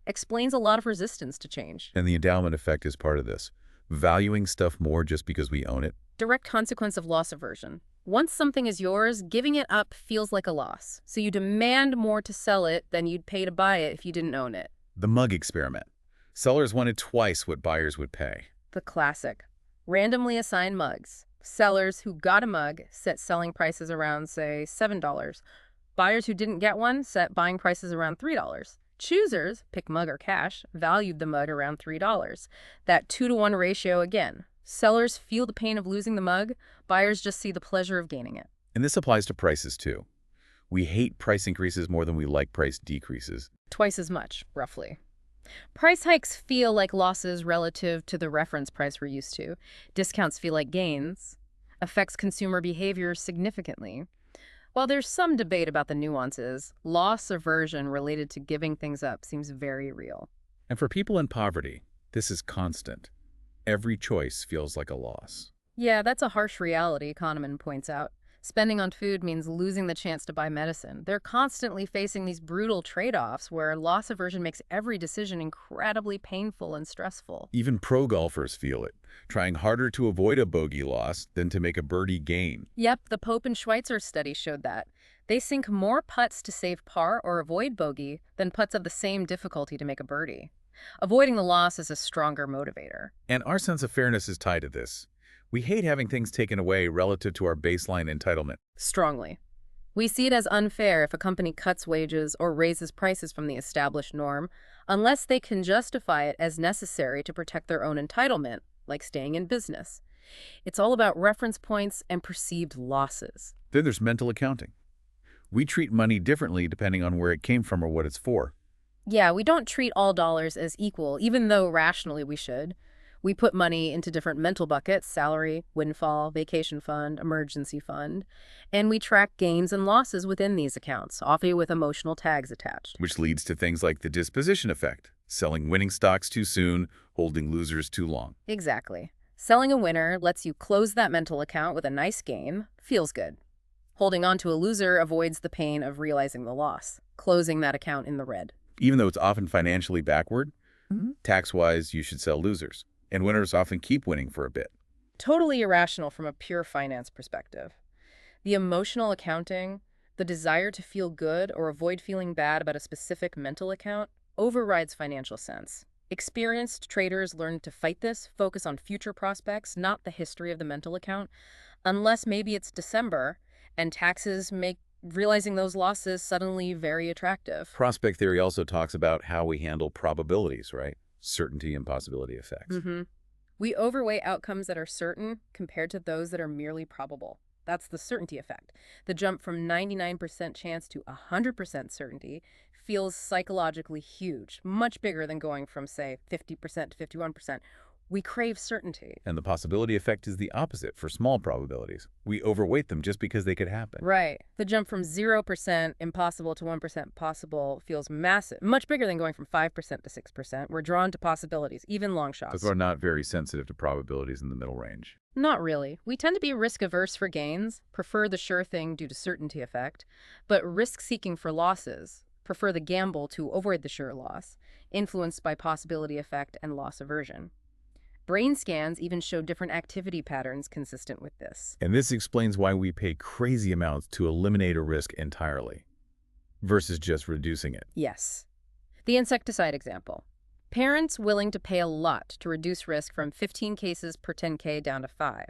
Explains a lot of resistance to change. And the endowment effect is part of this. Valuing stuff more just because we own it. Direct consequence of loss aversion. Once something is yours, giving it up feels like a loss. So you demand more to sell it than you'd pay to buy it if you didn't own it. The mug experiment. Sellers wanted twice what buyers would pay. The classic. Randomly assign mugs. Sellers who got a mug set selling prices around, say, $7. Buyers who didn't get one set buying prices around $3. Choosers, pick mug or cash, valued the mug around $3. That 2-to-1 ratio again. Sellers feel the pain of losing the mug. Buyers just see the pleasure of gaining it. And this applies to prices too. We hate price increases more than we like price decreases. Twice as much, roughly. Price hikes feel like losses relative to the reference price we're used to. Discounts feel like gains. Affects consumer behavior significantly. While there's some debate about the nuances, loss aversion related to giving things up seems very real. And for people in poverty, this is constant. Every choice feels like a loss. Yeah, that's a harsh reality, Kahneman points out. Spending on food means losing the chance to buy medicine. They're constantly facing these brutal trade-offs where loss aversion makes every decision incredibly painful and stressful. Even pro golfers feel it, trying harder to avoid a bogey loss than to make a birdie gain. Yep, the Pope and Schweitzer study showed that. They sink more putts to save par or avoid bogey than putts of the same difficulty to make a birdie. Avoiding the loss is a stronger motivator. And our sense of fairness is tied to this. We hate having things taken away relative to our baseline entitlement. Strongly. We see it as unfair if a company cuts wages or raises prices from the established norm, unless they can justify it as necessary to protect their own entitlement, like staying in business. It's all about reference points and perceived losses. Then there's mental accounting. We treat money differently depending on where it came from or what it's for. Yeah, we don't treat all dollars as equal, even though rationally we should. We put money into different mental buckets: salary, windfall, vacation fund, emergency fund, and we track gains and losses within these accounts, often with emotional tags attached. Which leads to things like the disposition effect, selling winning stocks too soon, holding losers too long. Exactly. Selling a winner lets you close that mental account with a nice gain. Feels good. Holding on to a loser avoids the pain of realizing the loss, closing that account in the red. Even though it's often financially backward, tax-wise, you should sell losers. And winners often keep winning for a bit. Totally irrational from a pure finance perspective. The emotional accounting, the desire to feel good or avoid feeling bad about a specific mental account, overrides financial sense. Experienced traders learn to fight this, focus on future prospects, not the history of the mental account, unless maybe it's December and taxes make realizing those losses suddenly very attractive. Prospect theory also talks about how we handle probabilities, right? Certainty and possibility effects. We overweigh outcomes that are certain compared to those that are merely probable. That's the certainty effect. The jump from 99% chance to 100% certainty feels psychologically huge, much bigger than going from, say, 50% to 51%. We crave certainty. And the possibility effect is the opposite for small probabilities. We overweight them just because they could happen. Right. The jump from 0% impossible to 1% possible feels massive, much bigger than going from 5% to 6%. We're drawn to possibilities, even long shots. Because we're not very sensitive to probabilities in the middle range. Not really. We tend to be risk-averse for gains, prefer the sure thing due to certainty effect, but risk-seeking for losses, prefer the gamble to avoid the sure loss, influenced by possibility effect and loss aversion. Brain scans even show different activity patterns consistent with this. And this explains why we pay crazy amounts to eliminate a risk entirely, versus just reducing it. Yes. The insecticide example. Parents willing to pay a lot to reduce risk from 15 cases per 10K down to 5,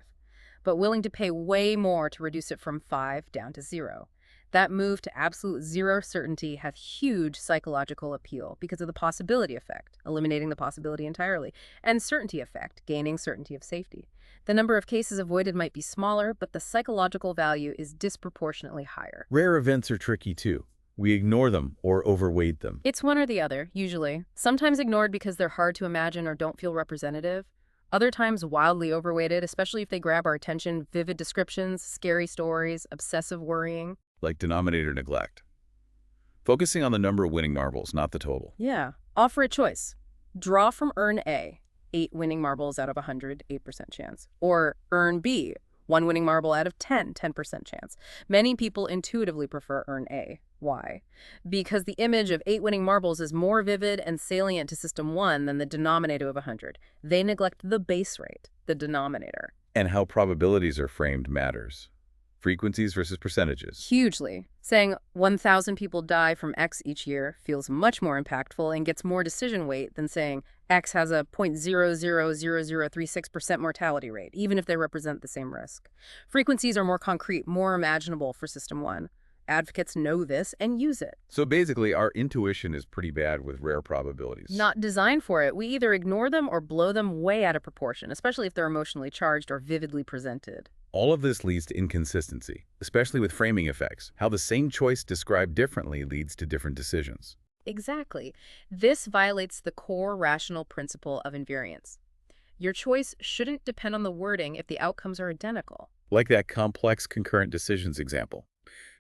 but willing to pay way more to reduce it from 5 down to 0. That move to absolute zero certainty has huge psychological appeal because of the possibility effect, eliminating the possibility entirely, and certainty effect, gaining certainty of safety. The number of cases avoided might be smaller, but the psychological value is disproportionately higher. Rare events are tricky too. We ignore them or overweight them. It's one or the other, usually. Sometimes ignored because they're hard to imagine or don't feel representative. Other times wildly overweighted, especially if they grab our attention: vivid descriptions, scary stories, obsessive worrying. Like denominator neglect. Focusing on the number of winning marbles, not the total. Yeah. Offer a choice. Draw from earn A, 8 winning marbles out of 100, 8% chance. Or earn B, 1 winning marble out of 10, 10% chance. Many people intuitively prefer earn A. Why? Because the image of 8 winning marbles is more vivid and salient to System 1 than the denominator of 100. They neglect the base rate, the denominator. And how probabilities are framed matters. Frequencies versus percentages. Hugely. Saying 1,000 people die from X each year feels much more impactful and gets more decision weight than saying X has a 0.000036% mortality rate, even if they represent the same risk. Frequencies are more concrete, more imaginable for System 1. Advocates know this and use it. So basically, our intuition is pretty bad with rare probabilities. Not designed for it. We either ignore them or blow them way out of proportion, especially if they're emotionally charged or vividly presented. All of this leads to inconsistency, especially with framing effects, how the same choice described differently leads to different decisions. Exactly. This violates the core rational principle of invariance. Your choice shouldn't depend on the wording if the outcomes are identical. Like that complex concurrent decisions example.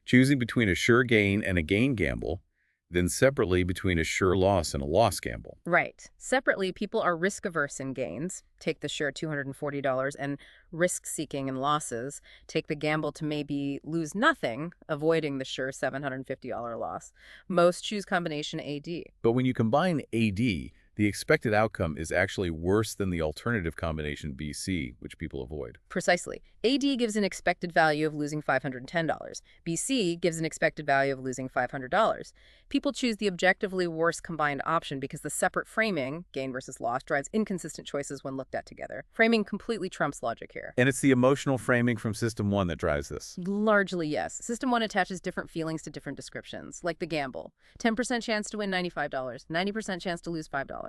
Choosing between a sure gain and a gain gamble, then separately between a sure loss and a loss gamble. Right. Separately, people are risk-averse in gains, take the sure $240, and risk-seeking in losses, take the gamble to maybe lose nothing, avoiding the sure $750 loss. Most choose combination AD. But when you combine AD, the expected outcome is actually worse than the alternative combination BC, which people avoid. Precisely. AD gives an expected value of losing $510. BC gives an expected value of losing $500. People choose the objectively worse combined option because the separate framing, gain versus loss, drives inconsistent choices when looked at together. Framing completely trumps logic here. And it's the emotional framing from System 1 that drives this. Largely, yes. System 1 attaches different feelings to different descriptions, like the gamble. 10% chance to win $95, 90% chance to lose $5.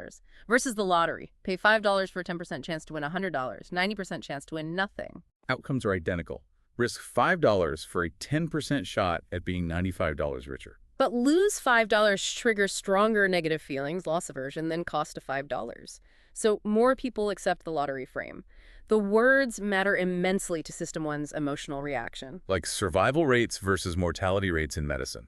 Versus the lottery. Pay $5 for a 10% chance to win $100, 90% chance to win nothing. Outcomes are identical. Risk $5 for a 10% shot at being $95 richer. But lose $5 triggers stronger negative feelings, loss aversion, than cost of $5. So more people accept the lottery frame. The words matter immensely to System 1's emotional reaction. Like survival rates versus mortality rates in medicine.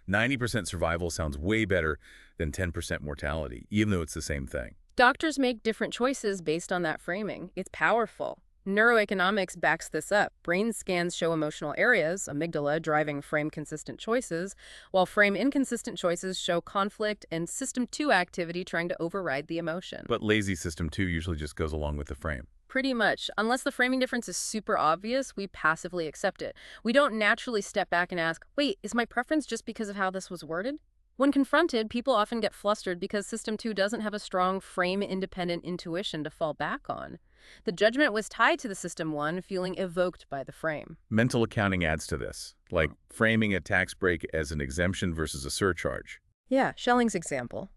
90% survival sounds way better than 10% mortality, even though it's the same thing. Doctors make different choices based on that framing. It's powerful. Neuroeconomics backs this up. Brain scans show emotional areas, amygdala, driving frame-consistent choices, while frame-inconsistent choices show conflict and System 2 activity trying to override the emotion. But lazy System 2 usually just goes along with the frame. Pretty much. Unless the framing difference is super obvious, we passively accept it. We don't naturally step back and ask, wait, is my preference just because of how this was worded? When confronted, people often get flustered because System 2 doesn't have a strong frame-independent intuition to fall back on. The judgment was tied to the System 1 feeling evoked by the frame. Mental accounting adds to this, like framing a tax break as an exemption versus a surcharge. Yeah, Schelling's example.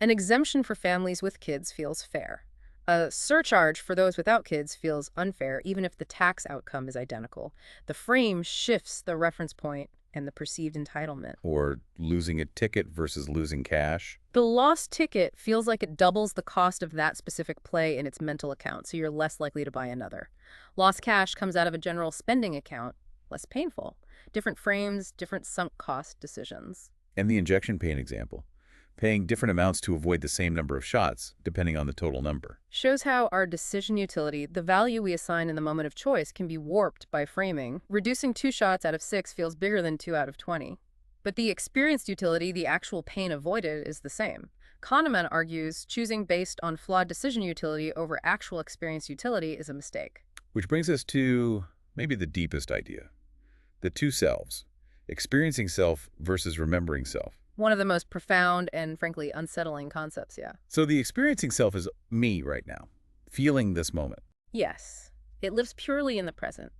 An exemption for families with kids feels fair. A surcharge for those without kids feels unfair, even if the tax outcome is identical. The frame shifts the reference point and the perceived entitlement. Or losing a ticket versus losing cash. The lost ticket feels like it doubles the cost of that specific play in its mental account, so you're less likely to buy another. Lost cash comes out of a general spending account, less painful. Different frames, different sunk cost decisions. And the injection pain example. Paying different amounts to avoid the same number of shots, depending on the total number. Shows how our decision utility, the value we assign in the moment of choice, can be warped by framing. Reducing 2 shots out of 6 feels bigger than 2 out of 20. But the experienced utility, the actual pain avoided, is the same. Kahneman argues choosing based on flawed decision utility over actual experience utility is a mistake. Which brings us to maybe the deepest idea. The two selves. Experiencing self versus remembering self. One of the most profound and, frankly, unsettling concepts, yeah. So the experiencing self is me right now, feeling this moment. Yes. It lives purely in the present.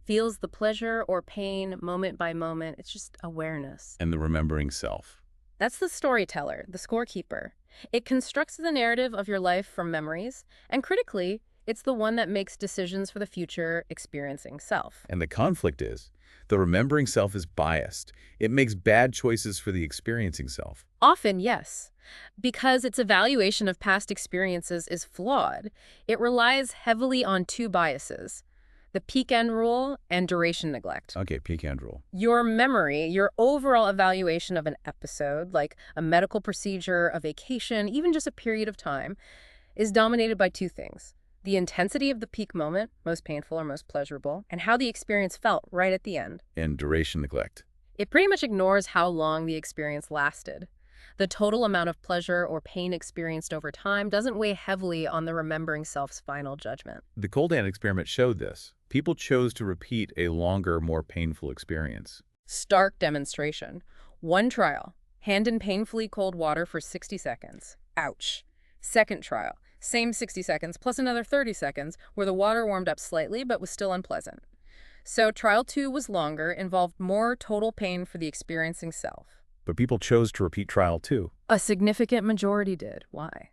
Feels the pleasure or pain moment by moment. It's just awareness. And the remembering self. That's the storyteller, the scorekeeper. It constructs the narrative of your life from memories, and critically, it's the one that makes decisions for the future experiencing self. And the conflict is, the remembering self is biased. It makes bad choices for the experiencing self. Often, yes. Because its evaluation of past experiences is flawed, it relies heavily on 2 biases: the peak-end rule and duration neglect. Okay, peak-end rule. Your memory, your overall evaluation of an episode, like a medical procedure, a vacation, even just a period of time, is dominated by 2 things: the intensity of the peak moment, most painful or most pleasurable, and how the experience felt right at the end. And duration neglect. It pretty much ignores how long the experience lasted. The total amount of pleasure or pain experienced over time doesn't weigh heavily on the remembering self's final judgment. The Coldan experiment showed this. People chose to repeat a longer, more painful experience. Stark demonstration. One trial. Hand in painfully cold water for 60 seconds. Ouch. Second trial. Same 60 seconds plus another 30 seconds where the water warmed up slightly but was still unpleasant. So trial 2 was longer, involved more total pain for the experiencing self. But people chose to repeat trial 2. A significant majority did. Why?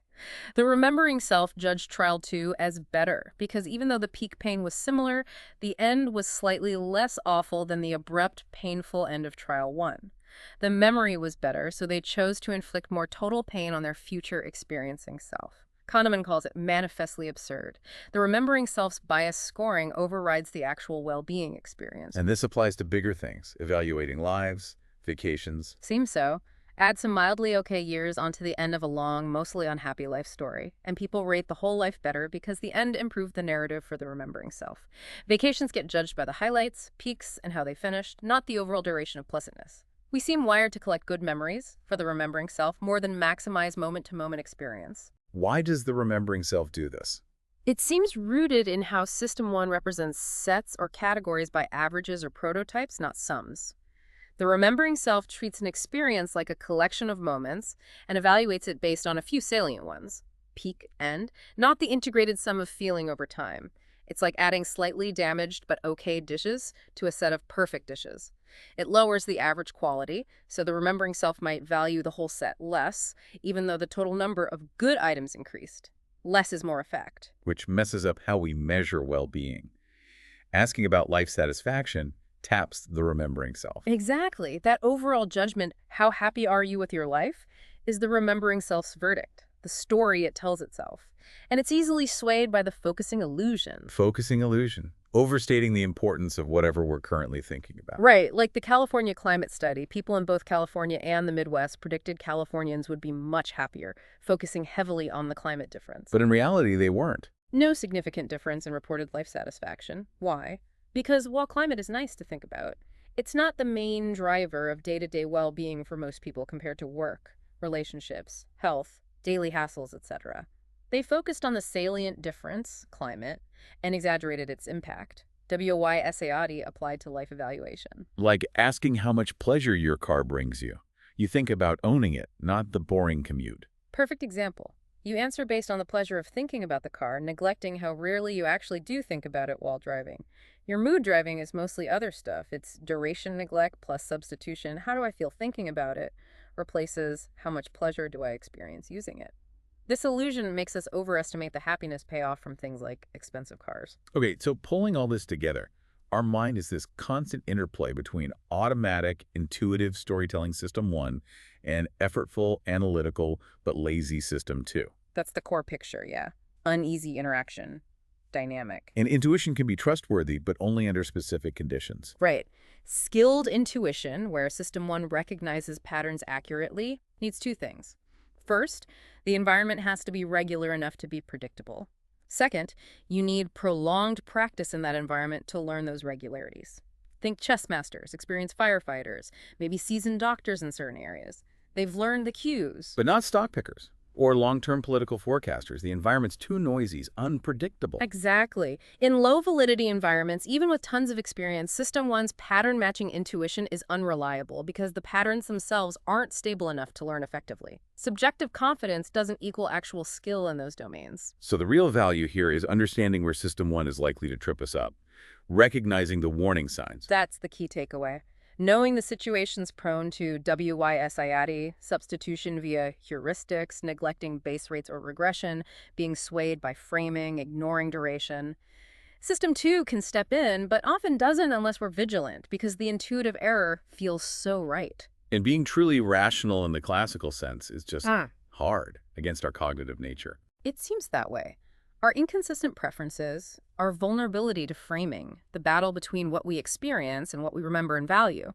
The remembering self judged trial 2 as better because even though the peak pain was similar, the end was slightly less awful than the abrupt, painful end of trial 1. The memory was better, so they chose to inflict more total pain on their future experiencing self. Kahneman calls it manifestly absurd. The remembering self's bias scoring overrides the actual well-being experience. And this applies to bigger things, evaluating lives, vacations. Seems so. Add some mildly okay years onto the end of a long, mostly unhappy life story, and people rate the whole life better because the end improved the narrative for the remembering self. Vacations get judged by the highlights, peaks, and how they finished, not the overall duration of pleasantness. We seem wired to collect good memories for the remembering self more than maximize moment-to-moment experience. Why does the remembering self do this? It seems rooted in how System 1 represents sets or categories by averages or prototypes, not sums. The remembering self treats an experience like a collection of moments and evaluates it based on a few salient ones, peak, end, not the integrated sum of feeling over time. It's like adding slightly damaged but okay dishes to a set of perfect dishes. It lowers the average quality, so the remembering self might value the whole set less, even though the total number of good items increased. Less is more effect. Which messes up how we measure well-being. Asking about life satisfaction taps the remembering self. Exactly. That overall judgment, how happy are you with your life, is the remembering self's verdict, the story it tells itself. And it's easily swayed by the focusing illusion. Focusing illusion. Overstating the importance of whatever we're currently thinking about. Right, like the California climate study, people in both California and the Midwest predicted Californians would be much happier, focusing heavily on the climate difference. But in reality, they weren't. No significant difference in reported life satisfaction. Why? Because while climate is nice to think about, it's not the main driver of day-to-day well-being for most people compared to work, relationships, health, daily hassles, etc. They focused on the salient difference, climate, and exaggerated its impact. W.Y. Essayati applied to life evaluation. Like asking how much pleasure your car brings you. You think about owning it, not the boring commute. Perfect example. You answer based on the pleasure of thinking about the car, neglecting how rarely you actually do think about it while driving. Your mood driving is mostly other stuff. It's duration neglect plus substitution. How do I feel thinking about it? Replaces how much pleasure do I experience using it? This illusion makes us overestimate the happiness payoff from things like expensive cars. Okay, so pulling all this together, our mind is this constant interplay between automatic, intuitive storytelling system 1 and effortful, analytical, but lazy system 2. That's the core picture, yeah. Uneasy interaction. Dynamic. And intuition can be trustworthy, but only under specific conditions. Right. Skilled intuition, where System 1 recognizes patterns accurately, needs two things. First, the environment has to be regular enough to be predictable. Second, you need prolonged practice in that environment to learn those regularities. Think chess masters, experienced firefighters, maybe seasoned doctors in certain areas. They've learned the cues. But not stock pickers or long-term political forecasters. The environment's too noisy, unpredictable. Exactly. In low-validity environments, even with tons of experience, System 1's pattern-matching intuition is unreliable because the patterns themselves aren't stable enough to learn effectively. Subjective confidence doesn't equal actual skill in those domains. So the real value here is understanding where System 1 is likely to trip us up, recognizing the warning signs. That's the key takeaway. Knowing the situation's prone to W.Y. Essayati, substitution via heuristics, neglecting base rates or regression, being swayed by framing, ignoring duration. System 2 can step in, but often doesn't unless we're vigilant, because the intuitive error feels so right. And being truly rational in the classical sense is just hard against our cognitive nature. It seems that way. Our inconsistent preferences, our vulnerability to framing, the battle between what we experience and what we remember and value.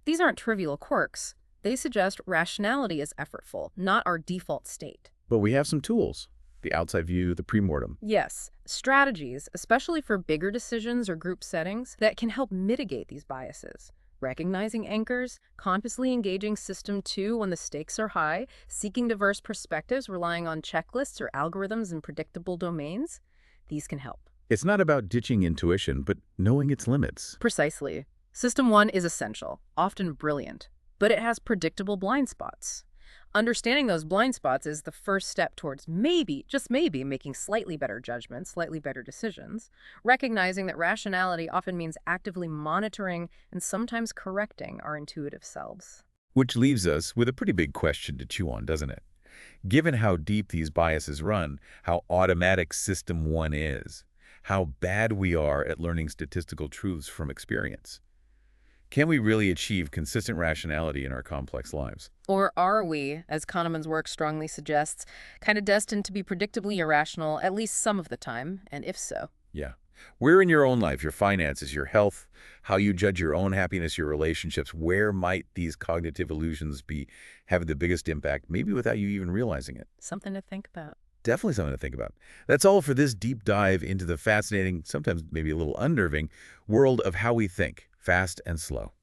These aren't trivial quirks. They suggest rationality is effortful, not our default state. But we have some tools. The outside view, the premortem. Yes, strategies, especially for bigger decisions or group settings, that can help mitigate these biases. Recognizing anchors, consciously engaging System 2 when the stakes are high, seeking diverse perspectives, relying on checklists or algorithms in predictable domains. These can help. It's not about ditching intuition, but knowing its limits. Precisely. System 1 is essential, often brilliant, but it has predictable blind spots. Understanding those blind spots is the first step towards maybe, just maybe, making slightly better judgments, slightly better decisions, recognizing that rationality often means actively monitoring and sometimes correcting our intuitive selves. Which leaves us with a pretty big question to chew on, doesn't it? Given how deep these biases run, how automatic System 1 is, how bad we are at learning statistical truths from experience, can we really achieve consistent rationality in our complex lives? Or are we, as Kahneman's work strongly suggests, kind of destined to be predictably irrational at least some of the time? And if so, Yeah. Where in your own life, your finances, your health, how you judge your own happiness, your relationships, where might these cognitive illusions be having the biggest impact, maybe without you even realizing it? something to think about. Definitely something to think about. That's all for this deep dive into the fascinating, sometimes maybe a little unnerving, world of how we think, fast and slow.